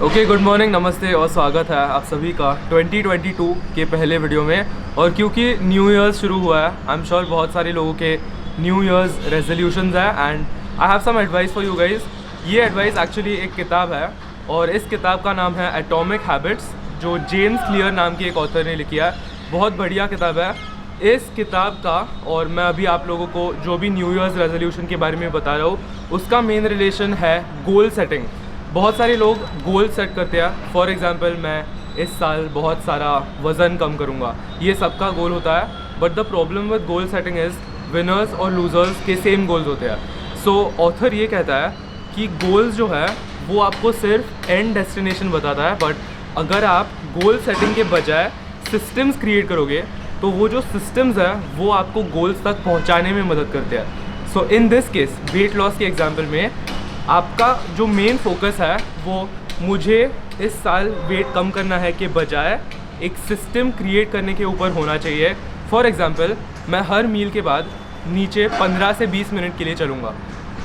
Okay, good morning, नमस्ते और स्वागत है आप सभी का 2022 के पहले वीडियो में। और क्योंकि न्यू ईयर्स शुरू हुआ है, आई एम श्योर बहुत सारे लोगों के न्यू ईयर्स रेजोल्यूशंस है and I have some advice for you guys. ये एडवाइस एक्चुअली एक किताब है और इस किताब का नाम है एटॉमिक हैबिट्स, जो जेम्स क्लियर नाम की एक ऑथर ने लिखी है। बहुत बढ़िया किताब है। इस किताब का और मैं अभी आप लोगों को जो भी न्यू ईयर्स रेजोल्यूशन के बारे में बता रहा हूँ, उसका मेन रिलेशन है गोल सेटिंग। बहुत सारे लोग गोल सेट करते हैं। फॉर एग्ज़ाम्पल, मैं इस साल बहुत सारा वज़न कम करूँगा, ये सबका गोल होता है। But the problem with goal setting is winners और लूज़र्स के सेम गोल्स होते हैं। सो ऑथर ये कहता है कि गोल्स जो है वो आपको सिर्फ एंड डेस्टिनेशन बताता है, बट अगर आप गोल सेटिंग के बजाय सिस्टम्स क्रिएट करोगे तो वो जो सिस्टम्स है वो आपको गोल्स तक पहुँचाने में मदद करते हैं। So in this case weight loss के एग्जाम्पल में आपका जो मेन फोकस है वो मुझे इस साल वेट कम करना है के बजाय एक सिस्टम क्रिएट करने के ऊपर होना चाहिए। फॉर एग्ज़ाम्पल, मैं हर मील के बाद नीचे 15 से 20 मिनट के लिए चलूँगा।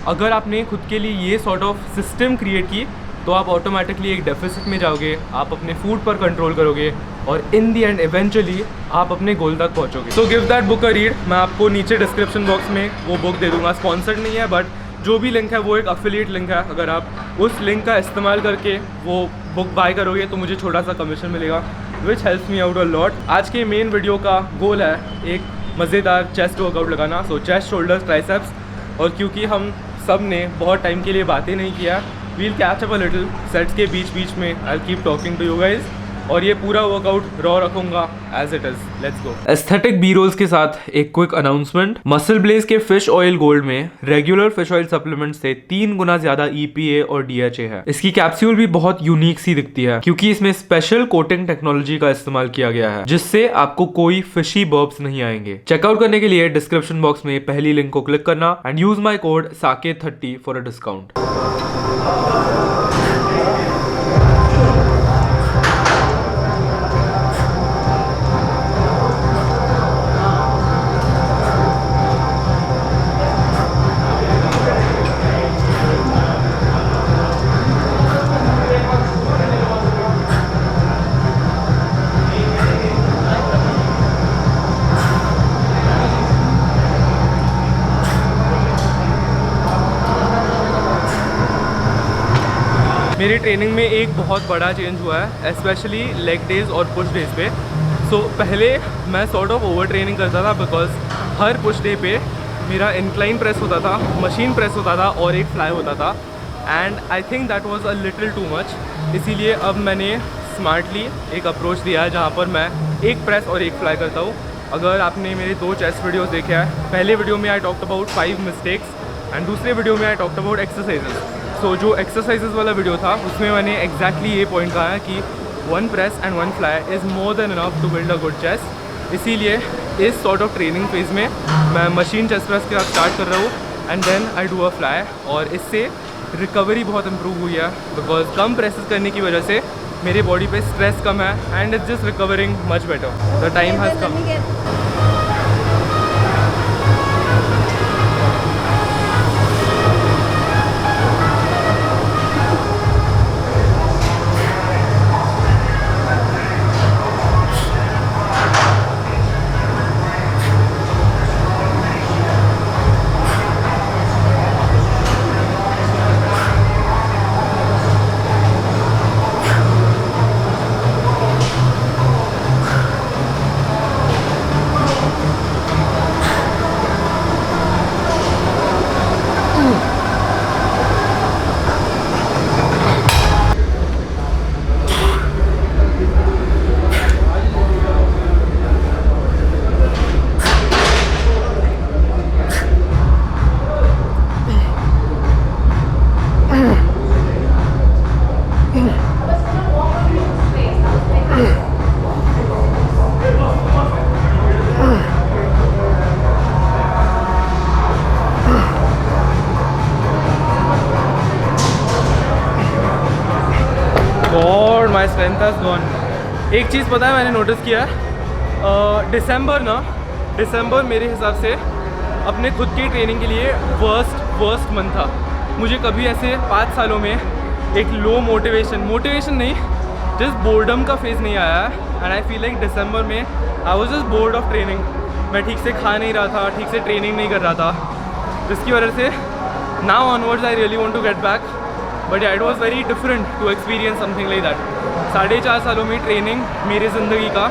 अगर आपने खुद के लिए ये सॉर्ट ऑफ सिस्टम क्रिएट की तो आप ऑटोमेटिकली एक डेफिसिट में जाओगे, आप अपने फूड पर कंट्रोल करोगे और इन दी एंड इवेंचुअली आप अपने गोल तक पहुँचोगे। So give that book a read. मैं आपको नीचे डिस्क्रिप्शन बॉक्स में वो बुक दे दूँगा। स्पॉन्सर्ड नहीं है, बट जो भी लिंक है वो एक अफिलिएट लिंक है। अगर आप उस लिंक का इस्तेमाल करके वो बुक बाय करोगे तो मुझे छोटा सा कमीशन मिलेगा, which helps me out a lot. आज के मेन वीडियो का गोल है एक मज़ेदार चेस्ट वर्कआउट लगाना। सो चेस्ट, शोल्डर्स, ट्राइसेप्स। और क्योंकि हम सब ने बहुत टाइम के लिए बातें नहीं किया, we'll catch up a little. Sets के बीच बीच में I keep talking to you guys और ये पूरा वर्कआउट रॉ रखूंगा as it is. Let's go. Aesthetic B rolls के साथ एक क्विक अनाउंसमेंट। मसल ब्लेज के फिश ऑयल गोल्ड में रेगुलर फिश ऑयल सप्लीमेंट से 3 गुना ज्यादा EPA और DHA है। इसकी कैप्सूल भी बहुत यूनिक सी दिखती है क्योंकि इसमें स्पेशल कोटिंग टेक्नोलॉजी का इस्तेमाल किया गया है, जिससे आपको कोई फिशी बर्ब्स नहीं आएंगे। चेकआउट करने के लिए डिस्क्रिप्शन बॉक्स में पहली लिंक को क्लिक करना and use my code SAKE30 for a discount. मेरी ट्रेनिंग में एक बहुत बड़ा चेंज हुआ है, स्पेशली लेग डेज और पुश डेज पे। सो पहले मैं सॉर्ट ऑफ ओवर ट्रेनिंग करता था बिकॉज हर पुश डे पे मेरा इंक्लाइन प्रेस होता था, मशीन प्रेस होता था और एक फ्लाई होता था and I think that was a little too much. इसीलिए अब मैंने स्मार्टली एक अप्रोच दिया है जहाँ पर मैं एक प्रेस और एक फ्लाई करता हूँ। अगर आपने मेरे 2 चेस्ट वीडियोज़ देखे हैं, पहले वीडियो में I talked about 5 mistakes and दूसरे वीडियो में आई टॉक्ट अबाउट एक्सरसाइजेस। सो जो एक्सरसाइजेस वाला वीडियो था उसमें मैंने एग्जैक्टली ये पॉइंट कहा है कि 1 press and 1 fly is more than enough to build a good chest. इसीलिए इस सॉर्ट ऑफ ट्रेनिंग फेज़ में मैं मशीन चेस्ट प्रेस के साथ स्टार्ट कर रहा हूँ and then I do a fly. और इससे रिकवरी बहुत इम्प्रूव हुई है बिकॉज कम प्रेसेस करने की वजह से मेरे बॉडी पे स्ट्रेस कम है and it's just recovering much better. The time has come. God my strength has gone. एक चीज़ पता है मैंने नोटिस किया है, दिसंबर मेरे हिसाब से अपने खुद की ट्रेनिंग के लिए वर्स्ट मंथ था। मुझे कभी ऐसे 5 सालों में एक लो मोटिवेशन नहीं, जस्ट बोर्डम का फेज़ नहीं आया है। एंड आई फील लाइक दिसंबर में I was just board of training. मैं ठीक से खा नहीं रहा था, ठीक से ट्रेनिंग नहीं कर रहा था, जिसकी वजह से now onwards I really want to get back. But it was very different to experience something like that. 4.5 सालों में ट्रेनिंग मेरी ज़िंदगी का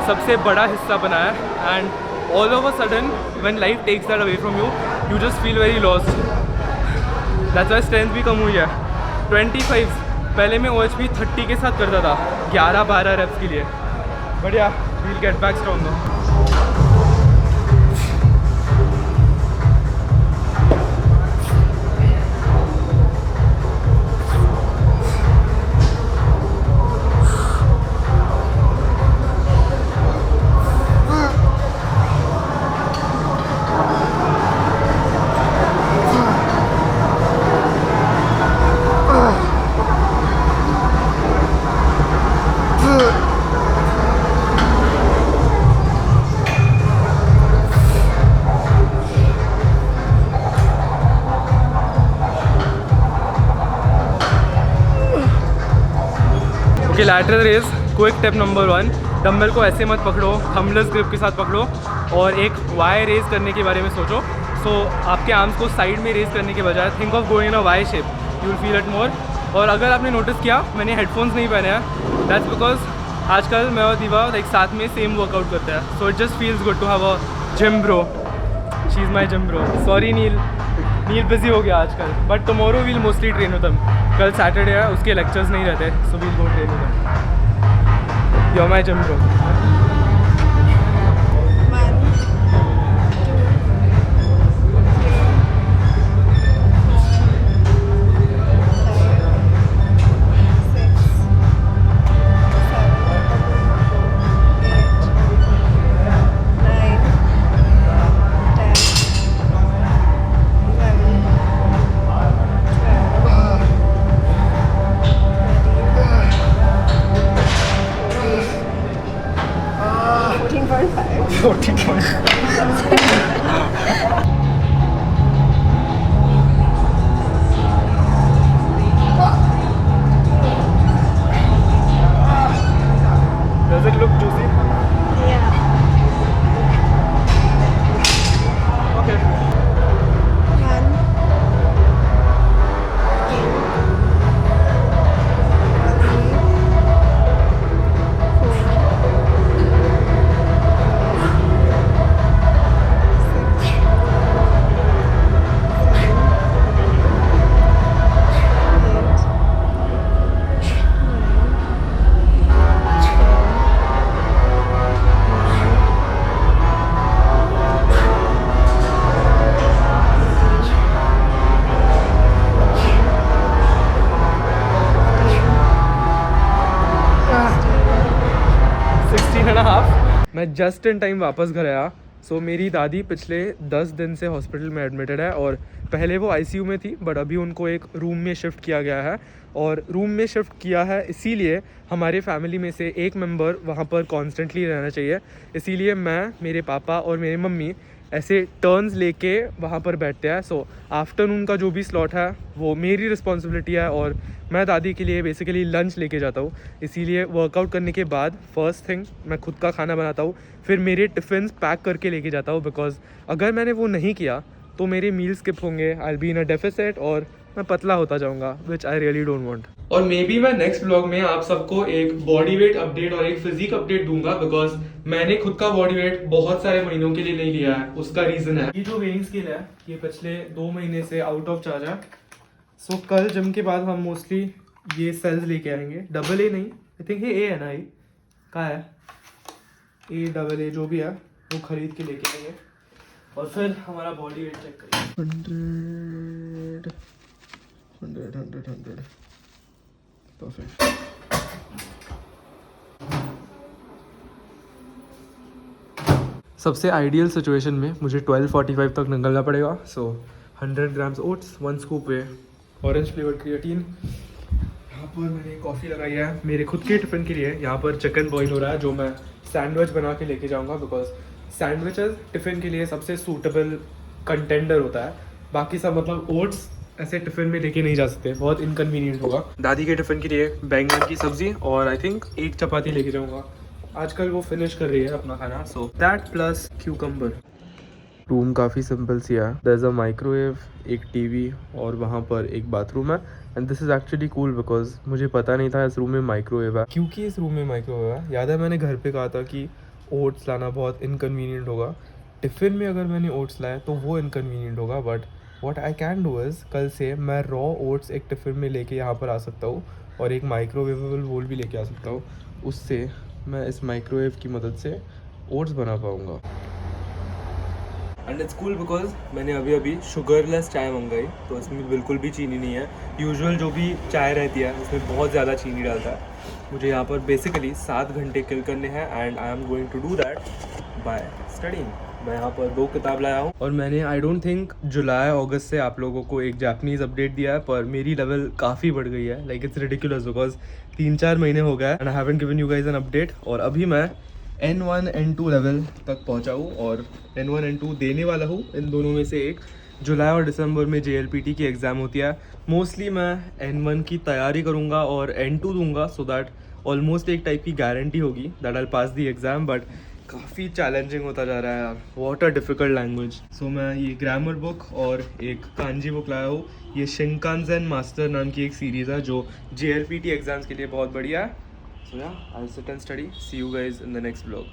सबसे बड़ा हिस्सा बना है। And all of a sudden when life takes that away from you, you just feel very lost. That's why strength भी कम हुई है। 25 पहले मैं OHP 30 के साथ करता था 11-12 रेप्स के लिए। बढ़िया, we'll get back stronger. Okay, lateral raise quick tip number 1, dumbbell को ऐसे मत पकड़ो, थंबलेस ग्रिप के साथ पकड़ो और एक वाई रेज करने के बारे में सोचो। सो आपके आर्म्स को साइड में रेज करने के बजाय think of going in a Y shape, you will feel it more. और अगर आपने नोटिस किया मैंने हेडफोन्स नहीं पहने हैं, दैट्स बिकॉज आजकल मैं और दीवा लाइक साथ में सेम वर्कआउट करते हैं। So it just feels good to have a gym bro. She is my gym bro. Sorry Neel busy हो गया आजकल, but tomorrow we'll mostly train with him. कल सैटरडे है, उसके लेक्चर्स नहीं रहते, so we'll go train with him. You are my gym bro. Does it look juicy? Yeah. Okay. 1, 16.5। मैं just in time वापस घर आया। सो मेरी दादी पिछले 10 दिन से हॉस्पिटल में एडमिटेड है और पहले वो ICU में थी, बट अभी उनको एक रूम में शिफ्ट किया गया है। और रूम में शिफ्ट किया है इसीलिए हमारे फैमिली में से एक मेंबर वहाँ पर कॉन्स्टेंटली रहना चाहिए। इसीलिए मैं, मेरे पापा और मेरी मम्मी ऐसे टर्न्स लेके वहाँ पर बैठते हैं। सो आफ्टरनून का जो भी स्लॉट है वो मेरी रिस्पॉन्सिबिलिटी है और मैं दादी के लिए बेसिकली लंच लेके जाता हूँ। इसीलिए वर्कआउट करने के बाद फर्स्ट थिंग मैं खुद का खाना बनाता हूँ, फिर मेरे टिफ़िन पैक करके लेके जाता हूँ। बिकॉज अगर मैंने वो नहीं किया तो मेरे मील स्किप होंगे, I will be in a deficit और मैं पतला होता जाऊँगा, विच आई रियली डोंट वांट। और मे बी मैं नेक्स्ट ब्लॉग में आप सबको एक बॉडी वेट अपडेट और एक फिजिक अपडेट दूंगा, बिकॉज मैंने खुद का बॉडी वेट बहुत सारे महीनों के लिए नहीं लिया है। उसका रीज़न है ये जो वेइंग स्केल है, ये पिछले 2 महीने से आउट ऑफ चार्ज है। सो कल जिम के बाद हम मोस्टली ये सेल्स लेके आएंगे, AA नहीं, आई थिंक ये A है ना, ये कहाँ है, AA जो भी है वो खरीद के लेके आएंगे और फिर हमारा बॉडी वेट चेक करेंगे। 100 परफेक्ट। सबसे आइडियल सिचुएशन में मुझे 12:45 तक निकलना पड़ेगा। सो 100 ग्राम्स ओट्स, 1 स्कूप है ऑरेंज फ्लेवर्ड क्रिएटिन। यहाँ पर मैंने कॉफ़ी लगाई है मेरे खुद के टिफ़िन के लिए। यहाँ पर चिकन बॉईल हो रहा है जो मैं सैंडविच बना के लेके जाऊँगा, बिकॉज सैंडविचेस टिफ़िन के लिए सबसे सूटेबल कंटेंडर होता है। बाकी सब मतलब ओट्स ऐसे टिफ़िन में लेके नहीं जा सकते, बहुत इनकन्वीनियंट होगा। दादी के टिफ़िन के लिए बैंगन की सब्ज़ी और आई थिंक एक चपाती लेके जाऊँगा। आजकल वो फिनिश कर रही है अपना खाना, so that plus cucumber. Room काफ़ी सिंपल सी है। देयर इज़ अ माइक्रोवेव, एक टीवी और वहाँ पर एक बाथरूम है। And this is actually cool because मुझे पता नहीं था इस रूम में माइक्रोवेव है। क्योंकि इस रूम में माइक्रोवेव है, याद है मैंने घर पे कहा था कि ओट्स लाना बहुत इनकन्वीनियंट होगा। टिफ़िन में अगर मैंने ओट्स लाए तो वो इनकन्वीनियंट होगा, but what I can do is कल से मैं रॉ ओट्स एक टिफ़िन में लेके यहाँ पर आ सकता हूँ और एक माइक्रोवेवेबल बोल भी लेके आ सकता हूँ। उससे मैं इस माइक्रोवेव की मदद से ओट्स बना पाऊँगा। एंड इट्स कूल बिकॉज मैंने अभी शुगरलेस चाय मंगाई, तो इसमें बिल्कुल भी चीनी नहीं है। यूजुअल जो भी चाय रहती है उसमें बहुत ज़्यादा चीनी डालता है। मुझे यहाँ पर बेसिकली 7 घंटे किल करने हैं and I am going to do that by studying. मैं यहाँ पर 2 किताब लाया हूँ और मैंने आई डोंट थिंक जुलाई अगस्त से आप लोगों को एक जापानीज़ अपडेट दिया है, पर मेरी लेवल काफ़ी बढ़ गई है। लाइक इट्स रिडिकुलस बिकॉज 3-4 महीने हो गए and I haven't given you guys an update. और अभी मैं N1 N2 लेवल तक पहुंचा हूँ और N1 N2 देने वाला हूँ। इन दोनों में से एक जुलाई और दिसंबर में JLPT की एग्ज़ाम होती है। मोस्टली मैं N1 की तैयारी करूँगा और N2 दूंगा, सो दैट ऑलमोस्ट एक टाइप की गारंटी होगी that I pass the exam. But काफ़ी चैलेंजिंग होता जा रहा है यार, व्हाट अ डिफ़िकल्ट लैंग्वेज। सो मैं ये ग्रामर बुक और एक कांजी बुक लाया हूँ। ये शिंकानसेन मास्टर नाम की एक सीरीज़ है जो JLPT एग्ज़ाम्स के लिए बहुत बढ़िया है। So yeah, I'll sit and study. See you guys in the next vlog.